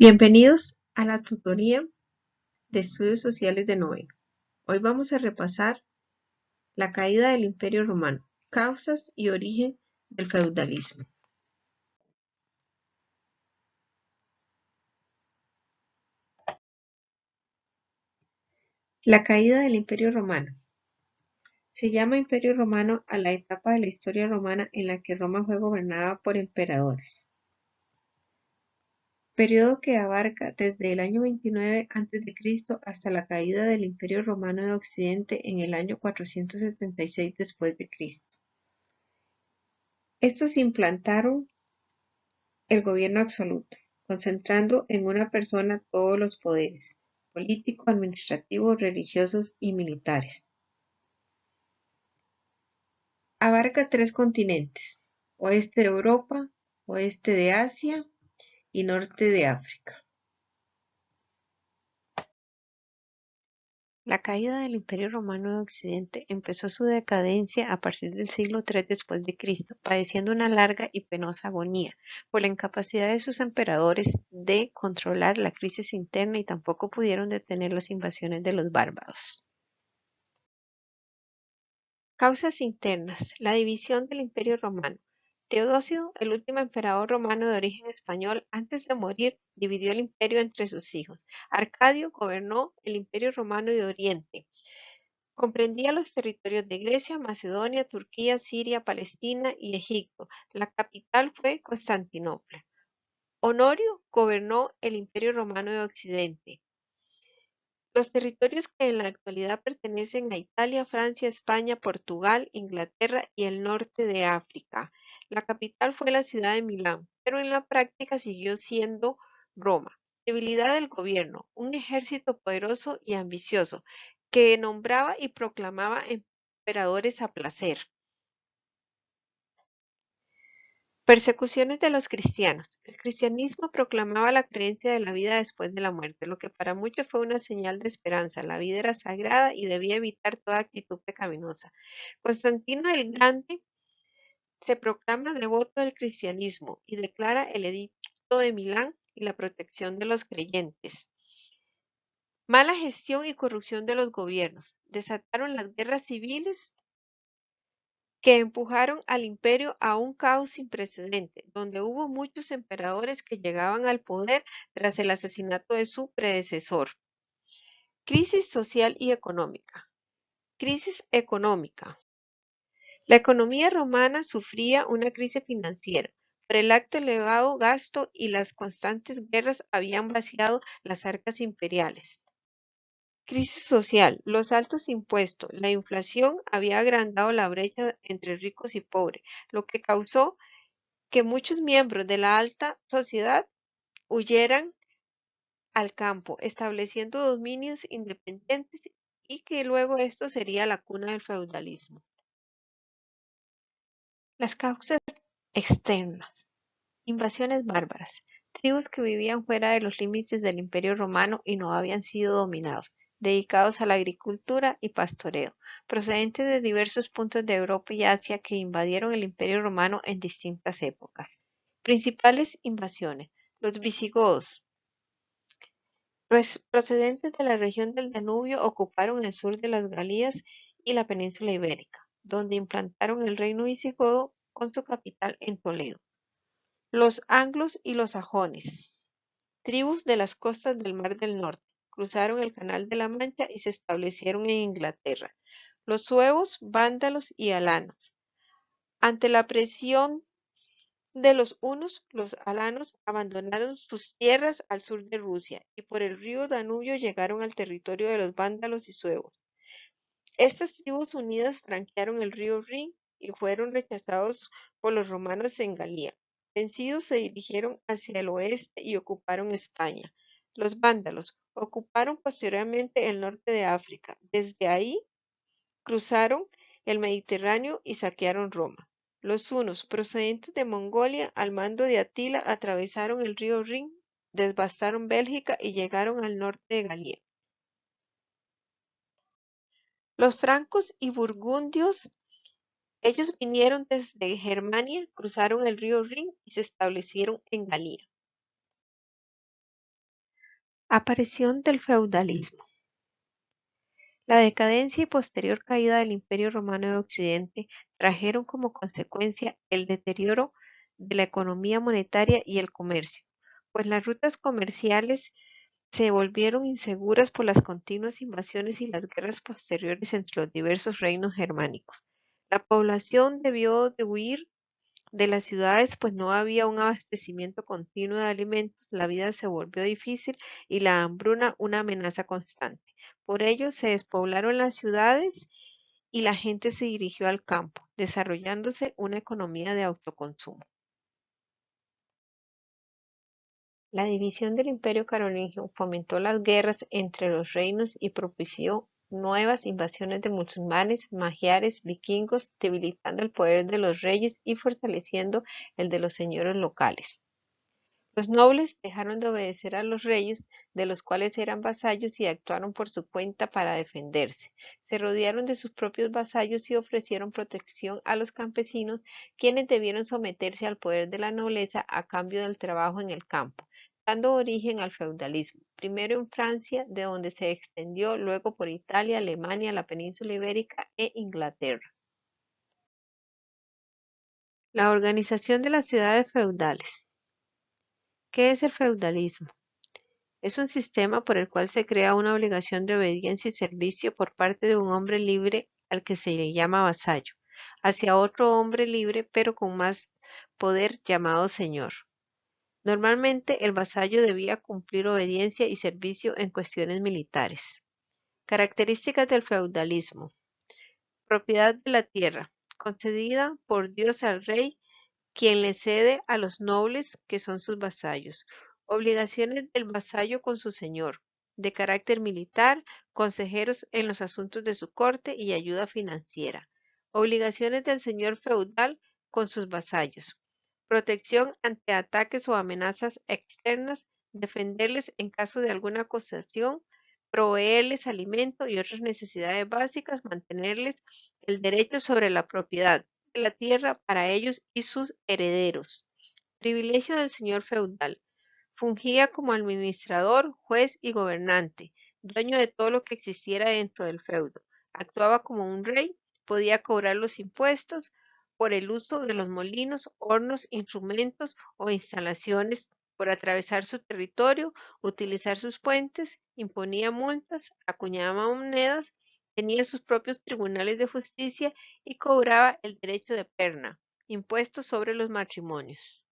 Bienvenidos a la tutoría de Estudios Sociales de Noveno. Hoy vamos a repasar la caída del Imperio Romano, causas y origen del feudalismo. La caída del Imperio Romano. Se llama Imperio Romano a la etapa de la historia romana en la que Roma fue gobernada por emperadores. Periodo que abarca desde el año 29 a.C. hasta la caída del Imperio Romano de Occidente en el año 476 después de Cristo. Estos implantaron el gobierno absoluto, concentrando en una persona todos los poderes: político, administrativo, religiosos y militares. Abarca 3 continentes: oeste de Europa, oeste de Asia y norte de África. La caída del Imperio Romano de Occidente empezó su decadencia a partir del siglo III después de Cristo, padeciendo una larga y penosa agonía por la incapacidad de sus emperadores de controlar la crisis interna, y tampoco pudieron detener las invasiones de los bárbaros. Causas internas: la división del Imperio Romano. Teodosio, el último emperador romano de origen español, antes de morir, dividió el imperio entre sus hijos. Arcadio gobernó el Imperio Romano de Oriente. Comprendía los territorios de Grecia, Macedonia, Turquía, Siria, Palestina y Egipto. La capital fue Constantinopla. Honorio gobernó el Imperio Romano de Occidente. Los territorios que en la actualidad pertenecen a Italia, Francia, España, Portugal, Inglaterra y el norte de África. La capital fue la ciudad de Milán, pero en la práctica siguió siendo Roma. Debilidad del gobierno: un ejército poderoso y ambicioso, que nombraba y proclamaba emperadores a placer. Persecuciones de los cristianos. El cristianismo proclamaba la creencia de la vida después de la muerte, lo que para muchos fue una señal de esperanza. La vida era sagrada y debía evitar toda actitud pecaminosa. Constantino el Grande se proclama devoto del cristianismo y declara el Edicto de Milán y la protección de los creyentes. Mala gestión y corrupción de los gobiernos. Desataron las guerras civiles que empujaron al imperio a un caos sin precedente, donde hubo muchos emperadores que llegaban al poder tras el asesinato de su predecesor. Crisis social y económica. Crisis económica. La economía romana sufría una crisis financiera. Por el alto elevado gasto y las constantes guerras habían vaciado las arcas imperiales. Crisis social. Los altos impuestos, la inflación había agrandado la brecha entre ricos y pobres, lo que causó que muchos miembros de la alta sociedad huyeran al campo, estableciendo dominios independientes, y que luego esto sería la cuna del feudalismo. Las causas externas. Invasiones bárbaras. Tribus que vivían fuera de los límites del Imperio Romano y no habían sido dominados, dedicados a la agricultura y pastoreo, procedentes de diversos puntos de Europa y Asia, que invadieron el Imperio Romano en distintas épocas. Principales invasiones: los visigodos, procedentes de la región del Danubio, ocuparon el sur de las Galías y la península ibérica, donde implantaron el reino visigodo con su capital en Toledo. Los anglos y los sajones, tribus de las costas del Mar del Norte, cruzaron el Canal de la Mancha y se establecieron en Inglaterra. Los suevos, vándalos y alanos. Ante la presión de los hunos, los alanos abandonaron sus tierras al sur de Rusia y por el río Danubio llegaron al territorio de los vándalos y suevos. Estas tribus unidas franquearon el río Rin y fueron rechazados por los romanos en Galia. Vencidos, se dirigieron hacia el oeste y ocuparon España. Los vándalos ocuparon posteriormente el norte de África. Desde ahí cruzaron el Mediterráneo y saquearon Roma. Los hunos, procedentes de Mongolia, al mando de Atila, atravesaron el río Rin, devastaron Bélgica y llegaron al norte de Galia. Los francos y burgundios, ellos vinieron desde Germania, cruzaron el río Rin y se establecieron en Galia. Aparición del feudalismo. La decadencia y posterior caída del Imperio Romano de Occidente trajeron como consecuencia el deterioro de la economía monetaria y el comercio, pues las rutas comerciales se volvieron inseguras por las continuas invasiones y las guerras posteriores entre los diversos reinos germánicos. La población debió de huir de las ciudades, pues no había un abastecimiento continuo de alimentos, la vida se volvió difícil y la hambruna una amenaza constante. Por ello se despoblaron las ciudades y la gente se dirigió al campo, desarrollándose una economía de autoconsumo. La división del Imperio carolingio fomentó las guerras entre los reinos y propició nuevas invasiones de musulmanes, magiares, vikingos, debilitando el poder de los reyes y fortaleciendo el de los señores locales. Los nobles dejaron de obedecer a los reyes, de los cuales eran vasallos, y actuaron por su cuenta para defenderse. Se rodearon de sus propios vasallos y ofrecieron protección a los campesinos, quienes debieron someterse al poder de la nobleza a cambio del trabajo en el campo, dando origen al feudalismo, primero en Francia, de donde se extendió luego por Italia, Alemania, la península ibérica e Inglaterra. La organización de las ciudades feudales. ¿Qué es el feudalismo? Es un sistema por el cual se crea una obligación de obediencia y servicio por parte de un hombre libre al que se le llama vasallo, hacia otro hombre libre pero con más poder llamado señor. Normalmente el vasallo debía cumplir obediencia y servicio en cuestiones militares. Características del feudalismo. Propiedad de la tierra, concedida por Dios al rey, quien le cede a los nobles que son sus vasallos. Obligaciones del vasallo con su señor, de carácter militar, consejeros en los asuntos de su corte y ayuda financiera. Obligaciones del señor feudal con sus vasallos. Protección ante ataques o amenazas externas, defenderles en caso de alguna acusación, proveerles alimento y otras necesidades básicas, mantenerles el derecho sobre la propiedad de la tierra para ellos y sus herederos. Privilegio del señor feudal. Fungía como administrador, juez y gobernante, dueño de todo lo que existiera dentro del feudo. Actuaba como un rey, podía cobrar los impuestos por el uso de los molinos, hornos, instrumentos o instalaciones, por atravesar su territorio, utilizar sus puentes, imponía multas, acuñaba monedas, tenía sus propios tribunales de justicia y cobraba el derecho de perna, impuestos sobre los matrimonios.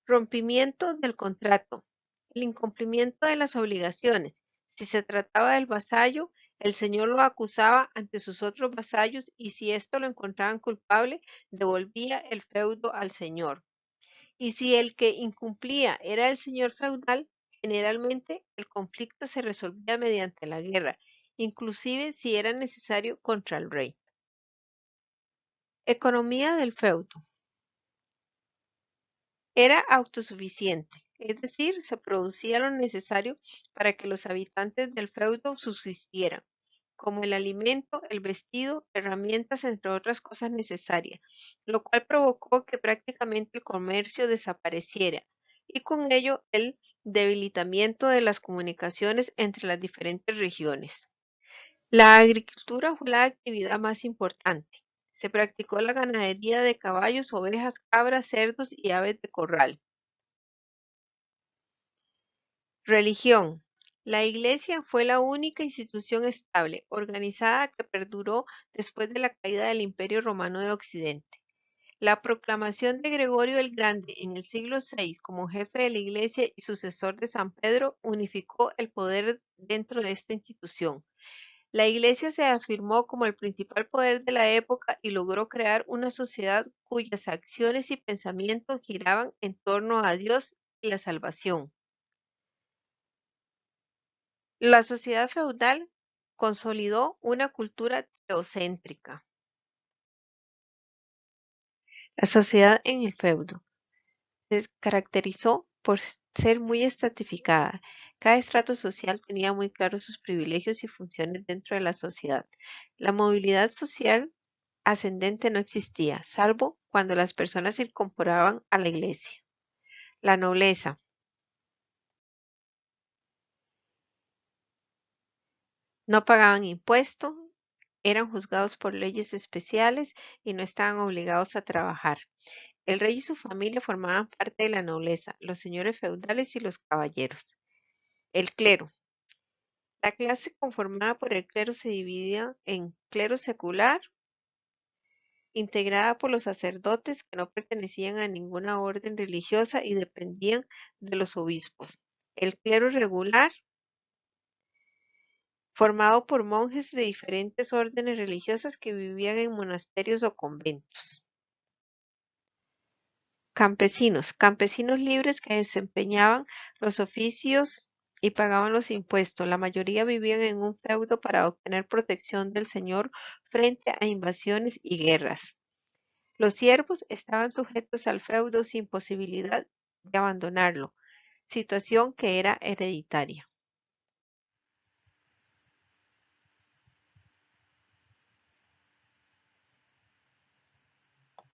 Rompimiento del contrato. El incumplimiento de las obligaciones. Si se trataba del vasallo, el señor lo acusaba ante sus otros vasallos y si esto lo encontraban culpable, devolvía el feudo al señor. Y si el que incumplía era el señor feudal, generalmente el conflicto se resolvía mediante la guerra, inclusive si era necesario contra el rey. Economía del feudo. Era autosuficiente, es decir, se producía lo necesario para que los habitantes del feudo subsistieran, como el alimento, el vestido, herramientas, entre otras cosas necesarias, lo cual provocó que prácticamente el comercio desapareciera y con ello el debilitamiento de las comunicaciones entre las diferentes regiones. La agricultura fue la actividad más importante. Se practicó la ganadería de caballos, ovejas, cabras, cerdos y aves de corral. Religión. La Iglesia fue la única institución estable, organizada que perduró después de la caída del Imperio Romano de Occidente. La proclamación de Gregorio el Grande en el siglo VI como jefe de la Iglesia y sucesor de San Pedro unificó el poder dentro de esta institución. La Iglesia se afirmó como el principal poder de la época y logró crear una sociedad cuyas acciones y pensamientos giraban en torno a Dios y la salvación. La sociedad feudal consolidó una cultura teocéntrica. La sociedad en el feudo se caracterizó por ser muy estratificada. Cada estrato social tenía muy claros sus privilegios y funciones dentro de la sociedad. La movilidad social ascendente no existía, salvo cuando las personas se incorporaban a la iglesia. La nobleza. No pagaban impuesto, eran juzgados por leyes especiales y no estaban obligados a trabajar. El rey y su familia formaban parte de la nobleza, los señores feudales y los caballeros. El clero. La clase conformada por el clero se dividía en clero secular, integrada por los sacerdotes que no pertenecían a ninguna orden religiosa y dependían de los obispos. El clero regular, formado por monjes de diferentes órdenes religiosas que vivían en monasterios o conventos. Campesinos, campesinos libres que desempeñaban los oficios y pagaban los impuestos. La mayoría vivían en un feudo para obtener protección del señor frente a invasiones y guerras. Los siervos estaban sujetos al feudo sin posibilidad de abandonarlo, situación que era hereditaria.